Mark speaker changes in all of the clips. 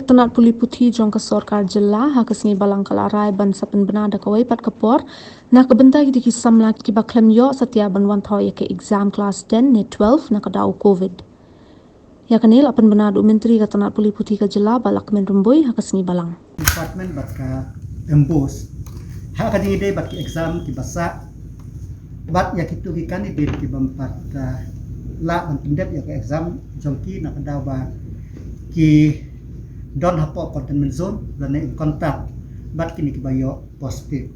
Speaker 1: katanat puli puthi jong ka sorkar jilla ha kasngi balang kalarai ban sapen bena da kawai pat kapor na kabenta ki diki samla ki baklem yo satya ban wan thaw ya ke exam class 10 ne 12 na kadau covid ya kanil apan bena du menteri katanat puli puthi ka jilla balak men rumboi ha kasngi balang
Speaker 2: department bat ka embos ha ka dingi bat ki exam ki basa bat ya kitu ki candidate ki bampat la ban pindep ya ke exam jongki na kadau ba ki don hapo containment zone dan in contact bat kini ki bayo positif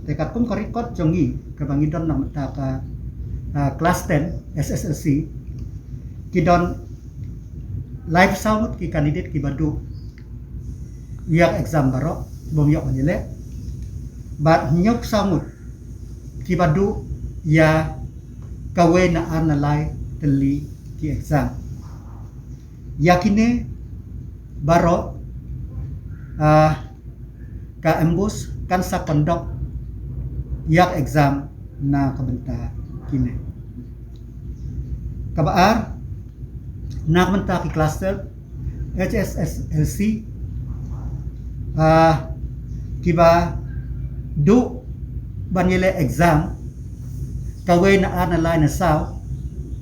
Speaker 2: tekat pun ko record jongi ke bangi don na mata ka class 10 SSLC ki don live sound ki candidate ki badu ya exam baro bom yok manile bat nyok samut ki badu ya kawe na analai teli ki exam yakine baro ka embus kan sa kondok yak exam na kabenta kine kabaar na kabenta ki cluster HSSLC kiba do banile exam kawe na analai na saw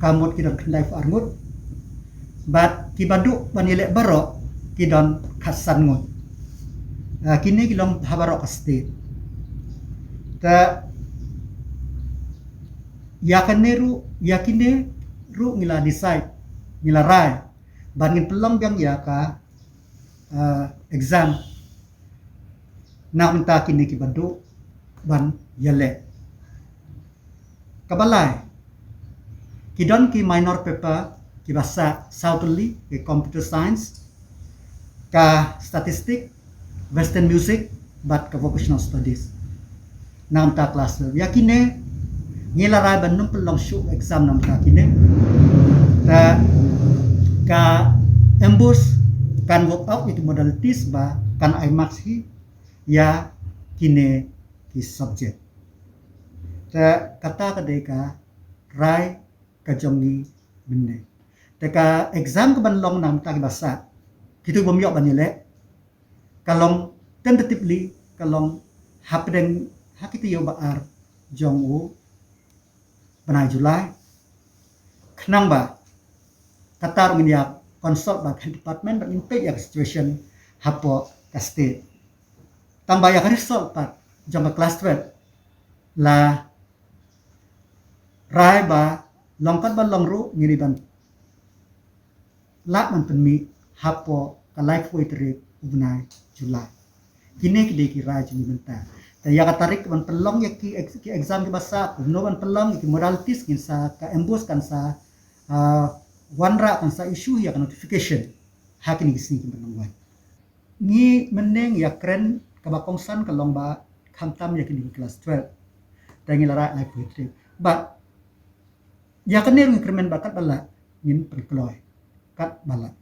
Speaker 2: kamot kidon kendai farngut bat kibadu banile baro kidon khasan ngut kini kilom habaro state ta yakine ru ngila decide ngila rai bangin pelong biang yaka exam na unta kini kibadu ban yale kabalai kidon ki minor paper ki bahasa Southernly ki computer science ka statistik western music bat ka vocational studies nam ta class yakine ngilarai ban num pelong shu exam nam ta kine ta ka embus kan work out itu modalities ba kan IMAX hi ya kine ki subject ta kata kadeka rai ka jongi bende teka exam ke banlong nam ta bahasa kitu bom yok banile kalong tentatively kalong hapdeng hakitu yo baar jong u banai Julai khnang ba katar ngia consult ba department but impact ya situation hapo ka state tambah ya result pat jong ka class 12 la rai ba longkat ba longru ngiri ban lak man penmi hapo ka life weight rate ubnai Julai kini kide ki rai jini benta ta ya tarik ban pelong ya ki exam ki basa no ban pelong ki modalities kin sa ka embus kan sa wanra kan sa issue ya notification hakini kisni ki ban wan ni meneng ya kren ka bakongsan ka lomba khamtam ya kini kelas 12 ta ngilara life weight rate but ya kanir ngikremen bakat bala ngin perkloy kat bala